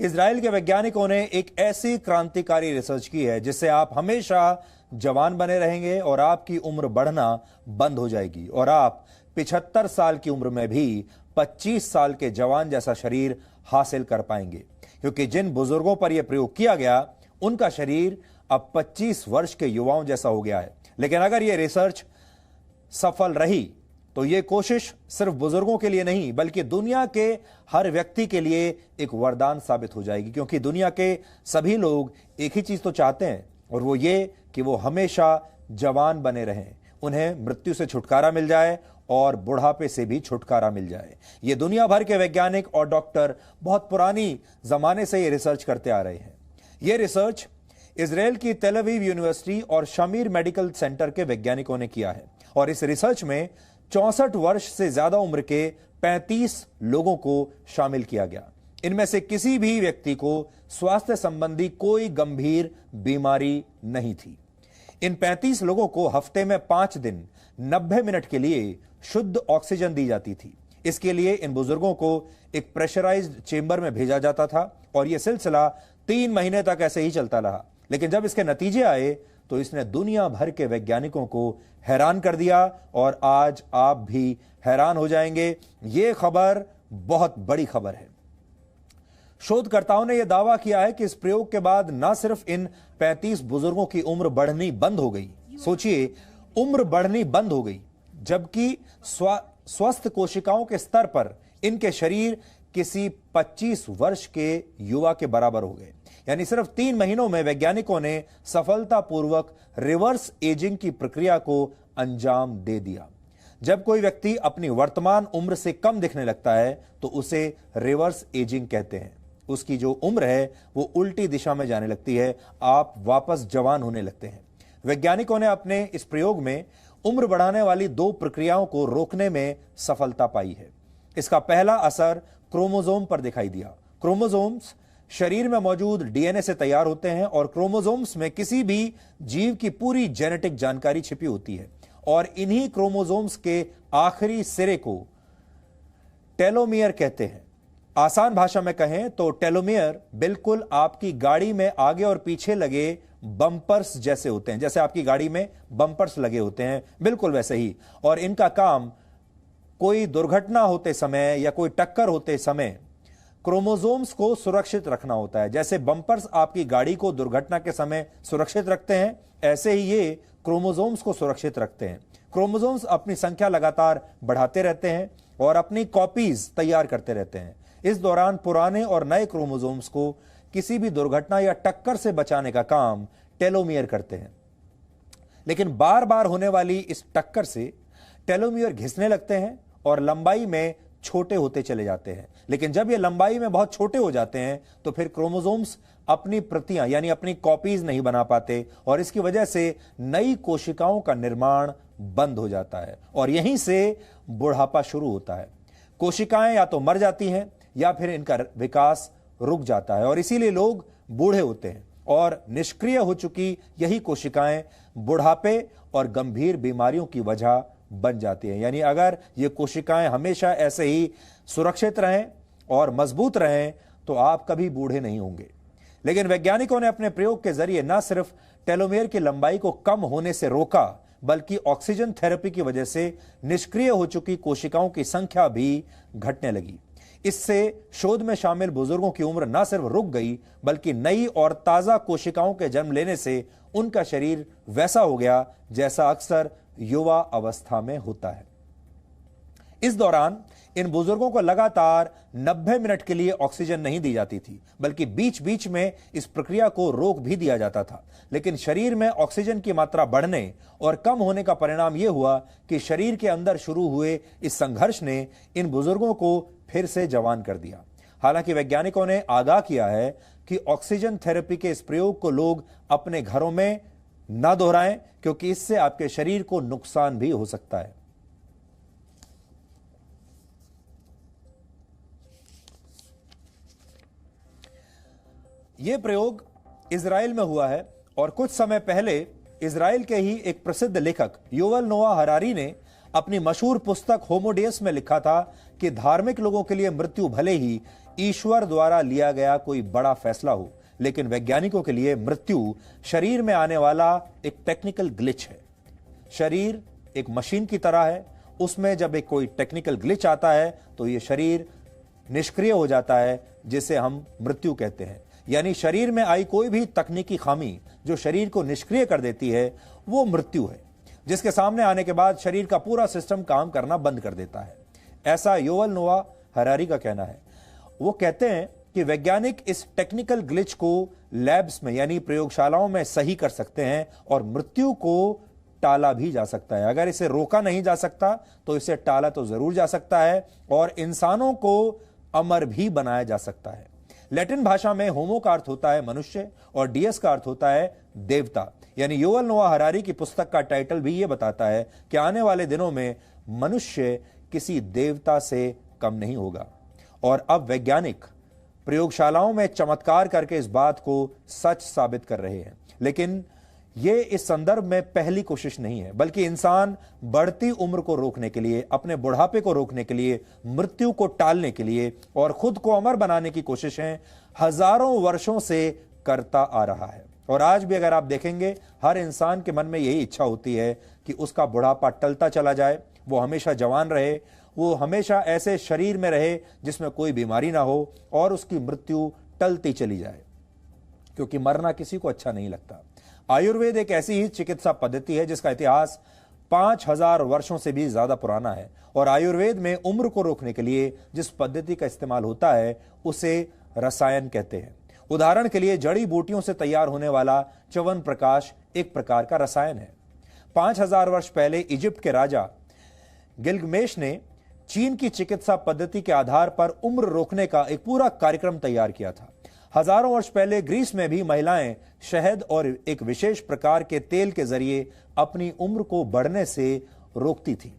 Israel के वैज्ञानिकों ने एक ऐसी क्रांतिकारी रिसर्च की है जिससे आप हमेशा जवान बने रहेंगे और आपकी उम्र बढ़ना बंद हो जाएगी और आप 75 साल की उम्र में भी 25 साल के जवान जैसा शरीर हासिल कर पाएंगे, क्योंकि जिन बुजुर्गों पर यह प्रयोग किया गया उनका शरीर अब 25 वर्ष के युवाओं जैसा हो गया है। लेकिन अगर यह रिसर्च सफल रही तो यह कोशिश सिर्फ बुजुर्गों के लिए नहीं बल्कि दुनिया के हर व्यक्ति के लिए एक वरदान साबित हो जाएगी, क्योंकि दुनिया के सभी लोग एक ही चीज तो चाहते हैं और वो ये कि वो हमेशा जवान बने रहें, उन्हें मृत्यु से छुटकारा मिल जाए और बुढ़ापे से भी छुटकारा मिल जाए। ये दुनिया भर के वैज्ञानिक और डॉक्टर बहुत पुरानी जमाने से ये रिसर्च करते आ रहे हैं। ये रिसर्च इजराइल की तेल अवीव यूनिवर्सिटी और शमीर मेडिकल सेंटर के वैज्ञानिकों ने किया है और इस रिसर्च में 64 वर्ष से ज्यादा उम्र के 35 लोगों को शामिल किया गया। इनमें से किसी भी व्यक्ति को स्वास्थ्य संबंधी कोई गंभीर बीमारी नहीं थी। इन 35 लोगों को हफ्ते में 5 दिन 90 मिनट के लिए शुद्ध ऑक्सीजन दी जाती थी। इसके लिए इन बुजुर्गों को एक प्रेशराइज्ड चेंबर में भेजा जाता था और यह सिलसिला 3 महीने तक ऐसे ही चलता रहा। लेकिन जब इसके नतीजे आए तो इसने दुनिया भर के वैज्ञानिकों को हैरान कर दिया और आज आप भी हैरान हो जाएंगे। यह खबर बहुत बड़ी खबर है। शोधकर्ताओं ने यह दावा किया है कि इस प्रयोग के बाद न सिर्फ इन 35 बुजुर्गों की उम्र बढ़नी बंद हो गई, सोचिए उम्र बढ़नी बंद हो गई, जबकि स्वस्थ कोशिकाओं के स्तर पर इनके शरीर किसी 25 वर्ष के युवा के बराबर हो गए। यानी सिर्फ 3 महीनों में वैज्ञानिकों ने सफलतापूर्वक रिवर्स एजिंग की प्रक्रिया को अंजाम दे दिया। जब कोई व्यक्ति अपनी वर्तमान उम्र से कम दिखने लगता है तो उसे रिवर्स एजिंग कहते हैं। उसकी जो उम्र है वो उल्टी दिशा में जाने लगती है, आप वापस जवान होने लगते हैं। वैज्ञानिकों ने अपने इस प्रयोग में उम्र बढ़ाने वाली 2 प्रक्रियाओं को रोकने में सफलता पाई है। इसका पहला असर क्रोमोसोम पर दिखाई दिया। क्रोमोसोम्स शरीर में मौजूद डीएनए से तैयार होते हैं और क्रोमोसोम्स में किसी भी जीव की पूरी जेनेटिक जानकारी छिपी होती है और इन्हीं क्रोमोसोम्स के आखिरी सिरे को टेलोमियर कहते हैं। आसान भाषा में कहें तो टेलोमियर बिल्कुल आपकी गाड़ी में आगे और पीछे लगे बम्पर्स जैसे होते हैं। जैसे आपकी गाड़ी में बम्पर्स लगे होते हैं, बिल्कुल वैसे ही। और इनका काम कोई दुर्घटना होते समय या कोई टक्कर होते समय क्रोमोसोम्स को सुरक्षित रखना होता है। जैसे बम्पर्स आपकी गाड़ी को दुर्घटना के समय सुरक्षित रखते हैं, ऐसे ही ये क्रोमोसोम्स को सुरक्षित रखते हैं। क्रोमोसोम्स अपनी संख्या लगातार बढ़ाते रहते हैं और अपनी कॉपीज तैयार करते रहते हैं। इस दौरान पुराने और नए क्रोमोसोम्स को किसी भी दुर्घटना या टक्कर से बचाने का काम टेलोमियर करते हैं। लेकिन बार बार होने वाली इस टक्कर से टेलोमियर घिसने लगते हैं और लंबाई में छोटे होते चले जाते हैं। लेकिन जब ये लंबाई में बहुत छोटे हो जाते हैं तो फिर क्रोमोसोम्स अपनी प्रतियां यानी अपनी कॉपीज नहीं बना पाते और इसकी वजह से नई कोशिकाओं का निर्माण बंद हो जाता है और यहीं से बुढ़ापा शुरू होता है। कोशिकाएं या तो मर जाती हैं या फिर इनका विकास रुक जाता है और इसीलिए लोग बूढ़े होते हैं और निष्क्रिय हो चुकी यही कोशिकाएं बुढ़ापे और गंभीर बीमारियों की वजह बन जाती हैं। यानी अगर ये कोशिकाएं हमेशा ऐसे ही सुरक्षित रहें और मजबूत रहें तो आप कभी बूढ़े नहीं होंगे। लेकिन वैज्ञानिकों ने अपने प्रयोग के जरिए न सिर्फ टेलोमेयर की लंबाई को कम होने से रोका बल्कि ऑक्सीजन थेरेपी की वजह से निष्क्रिय हो चुकी कोशिकाओं की संख्या भी घटने लगी। इससे शोध में शामिल बुजुर्गों की उम्र न सिर्फ रुक गई बल्कि नई और ताजा कोशिकाओं के जन्म लेने से उनका शरीर वैसा हो गया जैसा अक्सर युवा अवस्था में होता है। इस दौरान इन बुजुर्गों को लगातार 90 मिनट के लिए ऑक्सीजन नहीं दी जाती थी बल्कि बीच बीच में इस प्रक्रिया को रोक भी दिया जाता था। लेकिन शरीर में ऑक्सीजन की मात्रा बढ़ने और कम होने का परिणाम यह हुआ कि शरीर के अंदर शुरू हुए इस संघर्ष ने इन बुजुर्गों को फिर से जवान कर दिया। हालांकि वैज्ञानिकों ने आगाह किया है कि ऑक्सीजन थेरेपी के इस प्रयोग को लोग अपने घरों में न दोहराएं, क्योंकि इससे आपके शरीर को नुकसान भी हो सकता है। यह प्रयोग इजराइल में हुआ है और कुछ समय पहले इजराइल के ही एक प्रसिद्ध लेखक युवल नोआ हरारी ने अपनी मशहूर पुस्तक होमो डेउस में लिखा था कि धार्मिक लोगों के लिए मृत्यु भले ही ईश्वर द्वारा लिया गया कोई बड़ा फैसला हो, लेकिन वैज्ञानिकों के लिए मृत्यु शरीर में आने वाला एक टेक्निकल ग्लिच है। शरीर एक मशीन की तरह है, उसमें जब एक कोई टेक्निकल ग्लिच आता है तो यह शरीर निष्क्रिय हो जाता है, जिसे हम मृत्यु कहते हैं। यानी शरीर में आई कोई भी तकनीकी खामी जो शरीर को निष्क्रिय कर देती है, वो मृत्यु है, जिसके सामने आने के बाद शरीर का पूरा सिस्टम काम करना बंद कर देता है। ऐसा युवल नोआ हरारी का कहना है। वो कहते हैं कि वैज्ञानिक इस टेक्निकल ग्लिच को लैब्स में यानी प्रयोगशालाओं में सही कर सकते हैं और मृत्यु को टाला भी जा सकता है। अगर इसे रोका नहीं जा सकता तो इसे टाला तो जरूर जा सकता है और इंसानों को अमर भी बनाया जा सकता है। लैटिन भाषा में होमो का अर्थ होता है मनुष्य और डियस का अर्थ होता है देवता। यानी युवल नोआ हरारी की पुस्तक का टाइटल भी यह बताता है कि आने वाले दिनों में मनुष्य किसी देवता से कम नहीं होगा। और अब वैज्ञानिक प्रयोगशालाओं में चमत्कार करके इस बात को सच साबित कर रहे हैं। लेकिन यह इस संदर्भ में पहली कोशिश नहीं है, बल्कि इंसान बढ़ती उम्र को रोकने के लिए, अपने बुढ़ापे को रोकने के लिए, मृत्यु को टालने के लिए और खुद को अमर बनाने की कोशिशें हजारों वर्षों से करता आ रहा है। और आज भी अगर आप देखेंगे, हर इंसान के मन में यही इच्छा होती है कि उसका बुढ़ापा टलता चला जाए, वो हमेशा जवान रहे, वो हमेशा ऐसे शरीर में रहे जिसमें कोई बीमारी ना हो और उसकी मृत्यु टलती चली जाए, क्योंकि मरना किसी को अच्छा नहीं लगता। आयुर्वेद एक ऐसी ही चिकित्सा पद्धति है जिसका इतिहास 5000 वर्षों से भी ज्यादा पुराना है और आयुर्वेद में उम्र को रोकने के लिए जिस पद्धति का इस्तेमाल होता है उसे रसायन कहते हैं। उदाहरण के लिए जड़ी बूटियों से तैयार होने वाला च्यवनप्राश एक प्रकार का रसायन है। 5000 वर्ष पहले इजिप्ट के राजा गिलगमेश ने चीन की चिकित्सा पद्धति के आधार पर उम्र रोकने का एक पूरा कार्यक्रम तैयार किया था। हजारों वर्ष पहले ग्रीस में भी महिलाएं शहद और एक विशेष प्रकार के तेल के जरिए अपनी उम्र को बढ़ने से रोकती थी।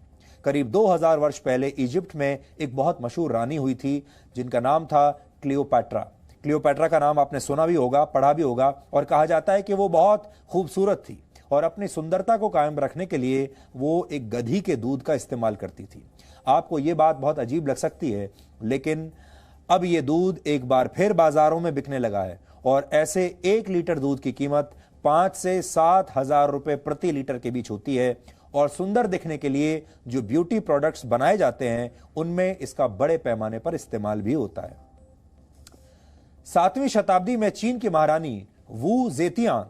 करीब 2000 वर्ष पहले इजिप्ट में एक बहुत मशहूर रानी हुई थी जिनका नाम था क्लियोपैट्रा। क्लियोपैट्रा का नाम आपने सुना भी होगा, पढ़ा भी होगा और कहा जाता है कि वो बहुत खूबसूरत थी और अपनी सुंदरता को कायम रखने के लिए वो एक गधी के दूध का इस्तेमाल करती थी। आपको ये बात बहुत अजीब लग सकती है, लेकिन अब ये दूध एक बार फिर बाजारों में बिकने लगा है और ऐसे 1 लीटर दूध की कीमत 5 से 7 हजार रुपए प्रति लीटर के बीच होती है और सुंदर दिखने के लिए जो ब्यूटी प्रोडक्ट्स बनाए जाते हैं उनमें इसका बड़े पैमाने पर इस्तेमाल भी होता है। 7वीं शताब्दी में चीन की महारानी वू जेतियांग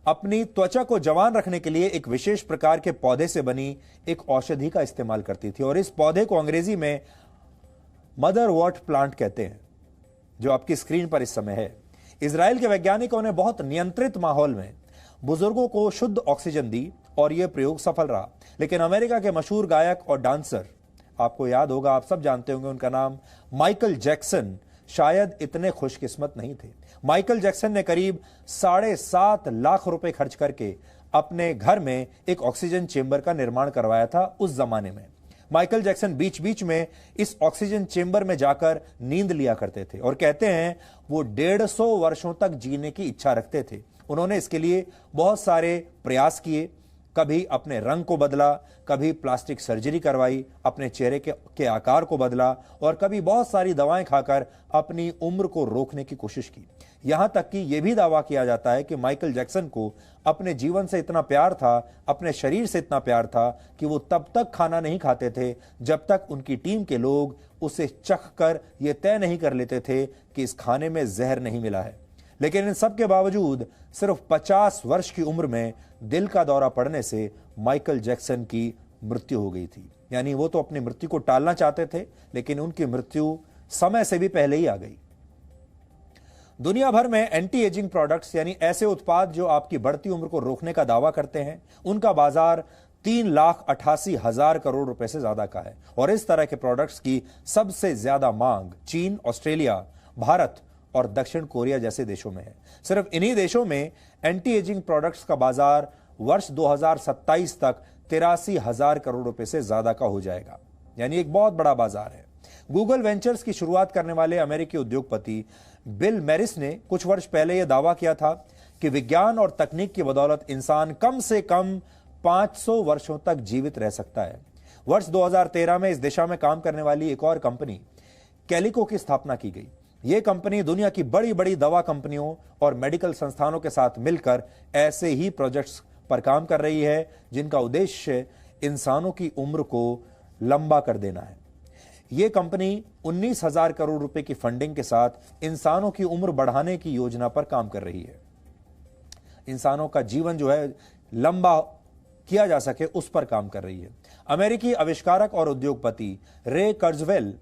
अपनी त्वचा को जवान रखने के लिए एक विशेष प्रकार के पौधे से बनी एक औषधि का इस्तेमाल करती थी और इस पौधे को अंग्रेजी में मदरवॉर्ट प्लांट कहते हैं, जो आपकी स्क्रीन पर इस समय है। इजराइल के वैज्ञानिकों ने बहुत नियंत्रित माहौल में बुजुर्गों को शुद्ध ऑक्सीजन दी और यह प्रयोग सफल रहा। लेकिन अमेरिका के मशहूर गायक और डांसर, आपको याद होगा, आप सब जानते होंगे उनका नाम, माइकल जैक्सन, शायद इतने खुशकिस्मत नहीं थे। माइकल जैक्सन ने करीब 7.5 लाख रुपए खर्च करके अपने घर में एक ऑक्सीजन चेंबर का निर्माण करवाया था। उस जमाने में माइकल जैक्सन बीच बीच में इस ऑक्सीजन चेंबर में जाकर नींद लिया करते थे और कहते हैं वो 150 वर्षों तक जीने की इच्छा रखते थे। उन्होंने इसके लिए बहुत सारे प्रयास किए, कभी अपने रंग को बदला, कभी प्लास्टिक सर्जरी करवाई, अपने चेहरे के आकार को बदला और कभी बहुत सारी दवाएं खाकर अपनी उम्र को रोकने की कोशिश की। यहां तक कि यह भी दावा किया जाता है कि माइकल जैक्सन को अपने जीवन से इतना प्यार था, अपने शरीर से इतना प्यार था कि वो तब तक खाना नहीं खाते थे जब तक उनकी टीम के लोग उसे चख कर यह तय नहीं कर लेते थे कि इस खाने में जहर नहीं मिला है। लेकिन इन सब के बावजूद सिर्फ 50 वर्ष की उम्र में दिल का दौरा पड़ने से माइकल जैक्सन की मृत्यु हो गई थी। यानी वो तो अपनी मृत्यु को टालना चाहते थे, लेकिन उनकी मृत्यु समय से भी पहले ही आ गई। दुनिया भर में एंटी एजिंग प्रोडक्ट्स यानी ऐसे उत्पाद जो आपकी बढ़ती उम्र को रोकने का दावा करते हैं, उनका बाजार 3,88,000 करोड़ रुपए से ज्यादा का है और इस तरह के प्रोडक्ट्स की सबसे ज्यादा मांग चीन, ऑस्ट्रेलिया, भारत और दक्षिण कोरिया जैसे देशों में है। सिर्फ इन्हीं देशों में एंटी एजिंग प्रोडक्ट्स का बाजार वर्ष 2027 तक 83,000 करोड़ रुपए से ज्यादा का हो जाएगा। यानी एक बहुत बड़ा बाजार है। गूगल वेंचर्स की शुरुआत करने वाले अमेरिकी उद्योगपति बिल मैरिस ने कुछ वर्ष पहले यह दावा किया था कि विज्ञान और तकनीक की बदौलत इंसान कम से कम 500 वर्षों तक जीवित रह सकता है। वर्ष 2013 में इस दिशा में काम करने वाली एक और कंपनी कैलिको की स्थापना की गई। यह कंपनी दुनिया की बड़ी बड़ी दवा कंपनियों और मेडिकल संस्थानों के साथ मिलकर ऐसे ही प्रोजेक्ट्स पर काम कर रही है जिनका उद्देश्य इंसानों की उम्र को लंबा कर देना है। यह कंपनी 19,000 करोड़ रुपए की फंडिंग के साथ इंसानों की उम्र बढ़ाने की योजना पर काम कर रही है। इंसानों का जीवन जो है लंबा किया जा सके उस पर काम कर रही है। अमेरिकी आविष्कारक और उद्योगपति रे कर्जवेल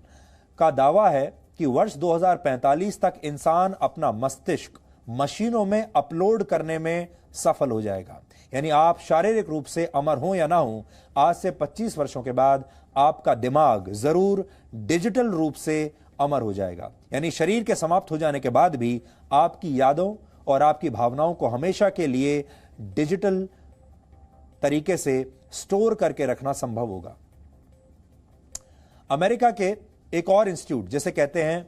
का दावा है कि वर्ष 2045 तक इंसान अपना मस्तिष्क मशीनों में अपलोड करने में सफल हो जाएगा। यानी आप शारीरिक रूप से अमर हो या ना हो, आज से 25 वर्षों के बाद आपका दिमाग जरूर डिजिटल रूप से अमर हो जाएगा। यानी शरीर के समाप्त हो जाने के बाद भी आपकी यादों और आपकी भावनाओं को हमेशा के लिए डिजिटल तरीके से स्टोर करके रखना संभव होगा। अमेरिका के एक और इंस्टीट्यूट, जैसे कहते हैं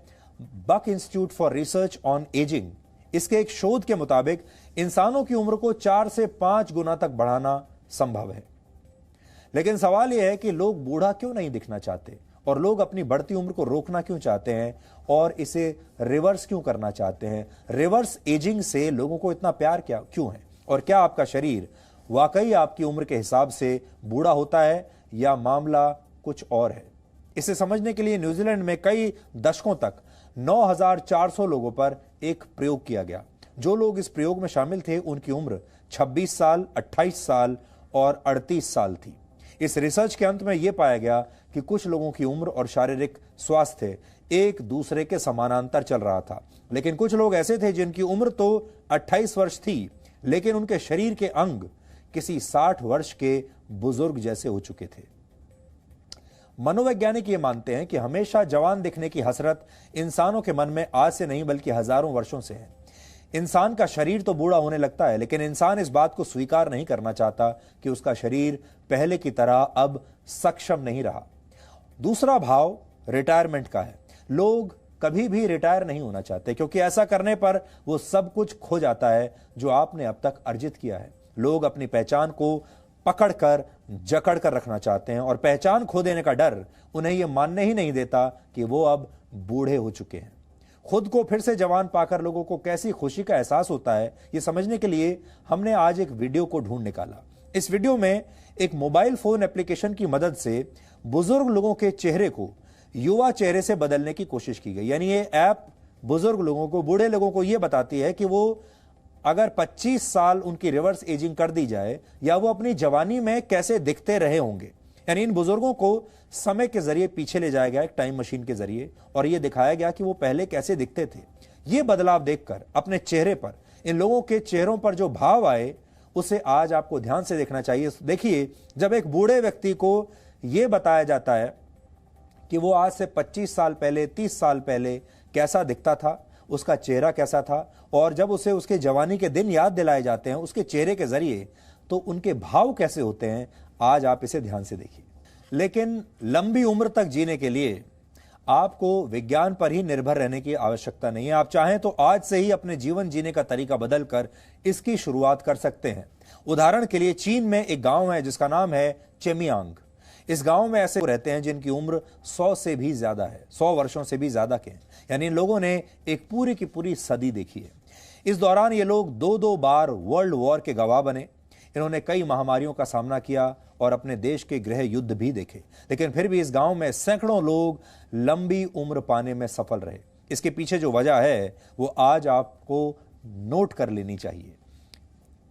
Buck Institute for Research on Aging, इसके एक शोध के मुताबिक इंसानों की उम्र को 4 से 5 गुना तक बढ़ाना संभव है। लेकिन सवाल यह है कि लोग बूढ़ा क्यों नहीं दिखना चाहते और लोग अपनी बढ़ती उम्र को रोकना क्यों चाहते हैं और इसे रिवर्स क्यों करना चाहते हैं। रिवर्स एजिंग से लोगों को इतना प्यार क्यों है और क्या आपका शरीर वाकई आपकी उम्र के हिसाब से बूढ़ा होता है या मामला कुछ और है। इसे समझने के लिए न्यूजीलैंड में कई दशकों तक 9,400 लोगों पर एक प्रयोग किया गया। जो लोग इस प्रयोग में शामिल थे उनकी उम्र 26 साल, 28 साल और 38 साल थी। इस रिसर्च के अंत में यह पाया गया कि कुछ लोगों की उम्र और शारीरिक स्वास्थ्य एक दूसरे के समानांतर चल रहा था, लेकिन कुछ लोग ऐसे थे जिनकी उम्र तो 28 वर्ष थी लेकिन उनके शरीर के अंग किसी 60 वर्ष के बुजुर्ग जैसे हो चुके थे। मनोवैज्ञानिक ये मानते हैं कि हमेशा जवान दिखने की हसरत इंसानों के मन में आज से नहीं बल्कि हजारों वर्षों से है। इंसान का शरीर तो बूढ़ा होने लगता है, लेकिन इंसान इस बात को स्वीकार नहीं करना चाहता कि उसका शरीर पहले की तरह अब सक्षम नहीं रहा। दूसरा भाव रिटायरमेंट का है। लोग कभी भी रिटायर नहीं होना चाहते क्योंकि ऐसा करने पर वो सब कुछ खो जाता है जो आपने अब तक अर्जित किया है। लोग अपनी पहचान को पकड़कर जकड़ कर रखना चाहते हैं और पहचान खो देने का डर उन्हें यह मानने ही नहीं देता कि वो अब बूढ़े हो चुके हैं। खुद को फिर से जवान पाकर लोगों को कैसी खुशी का एहसास होता है, यह समझने के लिए हमने आज एक वीडियो को ढूंढ निकाला। इस वीडियो में एक मोबाइल फोन एप्लीकेशन की मदद से बुजुर्ग लोगों के चेहरे को युवा चेहरे से बदलने की कोशिश की गई। यानी ये ऐप बुजुर्ग लोगों को, बूढ़े लोगों को यह बताती है कि वो अगर 25 साल उनकी रिवर्स एजिंग कर दी जाए या वो अपनी जवानी में कैसे दिखते रहे होंगे। यानी इन बुजुर्गों को समय के जरिए पीछे ले जाया गया एक टाइम मशीन के जरिए और यह दिखाया गया कि वो पहले कैसे दिखते थे। ये बदलाव देखकर अपने चेहरे पर, इन लोगों के चेहरों पर जो भाव आए उसे आज आपको ध्यान से देखना चाहिए। देखिए, जब एक बूढ़े व्यक्ति को यह बताया जाता है कि वो आज से 25 साल पहले, 30 साल पहले कैसा दिखता था, उसका चेहरा कैसा था, और जब उसे उसके जवानी के दिन याद दिलाए जाते हैं उसके चेहरे के जरिए, तो उनके भाव कैसे होते हैं, आज आप इसे ध्यान से देखिए। लेकिन लंबी उम्र तक जीने के लिए आपको विज्ञान पर ही निर्भर रहने की आवश्यकता नहीं है। आप चाहें तो आज से ही अपने जीवन जीने का तरीका बदलकर इसकी शुरुआत कर सकते हैं। उदाहरण के लिए चीन में एक गांव है जिसका नाम है चेमियांग। इस गांव में ऐसे रहते हैं जिनकी उम्र 100 से भी ज्यादा है, 100 वर्षों से भी ज्यादा के। यानी इन लोगों ने एक पूरी की पूरी सदी देखी है। इस दौरान ये लोग 2-2 बार वर्ल्ड वॉर के गवाह बने। इन्होंने कई महामारियों का सामना किया और अपने देश के गृह युद्ध भी देखे, लेकिन फिर भी इस गांव में सैकड़ों लोग लंबी उम्र पाने में सफल रहे। इसके पीछे जो वजह है वो आज आपको नोट कर लेनी चाहिए।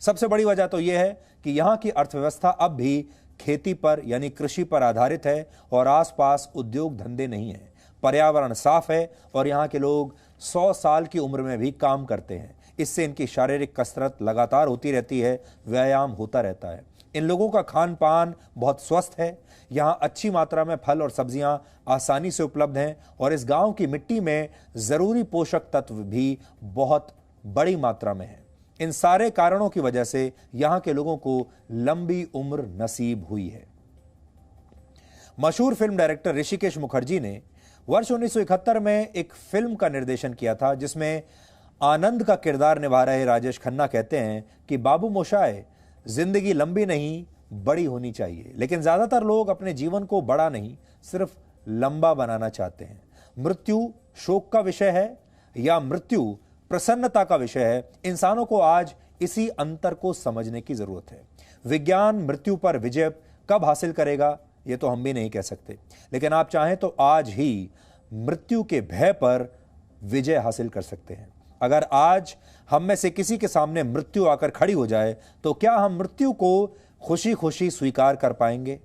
सबसे बड़ी वजह तो यह है कि यहां की अर्थव्यवस्था अब भी खेती पर यानी कृषि पर आधारित है और आसपास उद्योग धंधे नहीं है। पर्यावरण साफ है और यहाँ के लोग 100 साल की उम्र में भी काम करते हैं। इससे इनकी शारीरिक कसरत लगातार होती रहती है, व्यायाम होता रहता है। इन लोगों का खान पान बहुत स्वस्थ है। यहाँ अच्छी मात्रा में फल और सब्जियां आसानी से उपलब्ध हैं और इस गांव की मिट्टी में जरूरी पोषक तत्व भी बहुत बड़ी मात्रा में है। इन सारे कारणों की वजह से यहां के लोगों को लंबी उम्र नसीब हुई है। मशहूर फिल्म डायरेक्टर ऋषिकेश मुखर्जी ने वर्ष 1971 में एक फिल्म का निर्देशन किया था जिसमें आनंद का किरदार निभा रहे राजेश खन्ना कहते हैं कि बाबू मोशाय, जिंदगी लंबी नहीं बड़ी होनी चाहिए। लेकिन ज्यादातर लोग अपने जीवन को बड़ा नहीं, सिर्फ लंबा बनाना चाहते हैं। मृत्यु शोक का विषय है या मृत्यु प्रसन्नता का विषय है, इंसानों को आज इसी अंतर को समझने की जरूरत है। विज्ञान मृत्यु पर विजय कब हासिल करेगा यह तो हम भी नहीं कह सकते, लेकिन आप चाहें तो आज ही मृत्यु के भय पर विजय हासिल कर सकते हैं। अगर आज हम में से किसी के सामने मृत्यु आकर खड़ी हो जाए तो क्या हम मृत्यु को खुशी खुशी स्वीकार कर पाएंगे?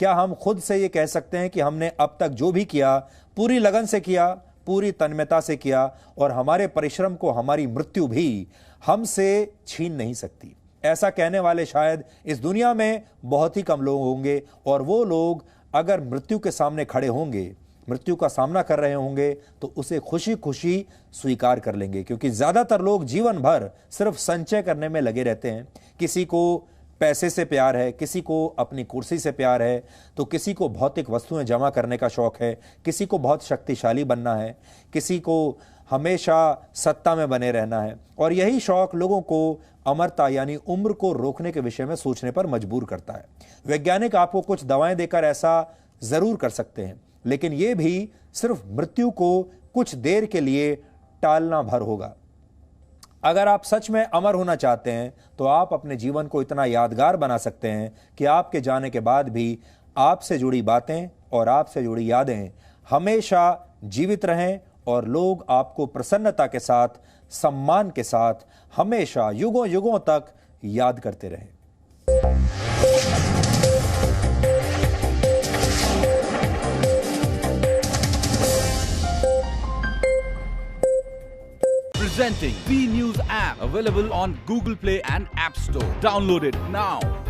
क्या हम खुद से यह कह सकते हैं कि हमने अब तक जो भी किया पूरी लगन से किया, पूरी तन्मयता से किया और हमारे परिश्रम को हमारी मृत्यु भी हमसे छीन नहीं सकती? ऐसा कहने वाले शायद इस दुनिया में बहुत ही कम लोग होंगे, और वो लोग अगर मृत्यु के सामने खड़े होंगे, मृत्यु का सामना कर रहे होंगे, तो उसे खुशी खुशी स्वीकार कर लेंगे। क्योंकि ज्यादातर लोग जीवन भर सिर्फ संचय करने में लगे रहते हैं। किसी को पैसे से प्यार है, किसी को अपनी कुर्सी से प्यार है, तो किसी को भौतिक वस्तुएं जमा करने का शौक है, किसी को बहुत शक्तिशाली बनना है, किसी को हमेशा सत्ता में बने रहना है। और यही शौक लोगों को अमरता यानी उम्र को रोकने के विषय में सोचने पर मजबूर करता है। वैज्ञानिक आपको कुछ दवाएं देकर ऐसा जरूर कर सकते हैं, लेकिन यह भी सिर्फ मृत्यु को कुछ देर के लिए टालना भर होगा। अगर आप सच में अमर होना चाहते हैं तो आप अपने जीवन को इतना यादगार बना सकते हैं कि आपके जाने के बाद भी आपसे जुड़ी बातें और आपसे जुड़ी यादें हमेशा जीवित रहें और लोग आपको प्रसन्नता के साथ, सम्मान के साथ हमेशा युगों युगों तक याद करते रहें। Presenting B News app, available on Google Play and App Store. Download it now.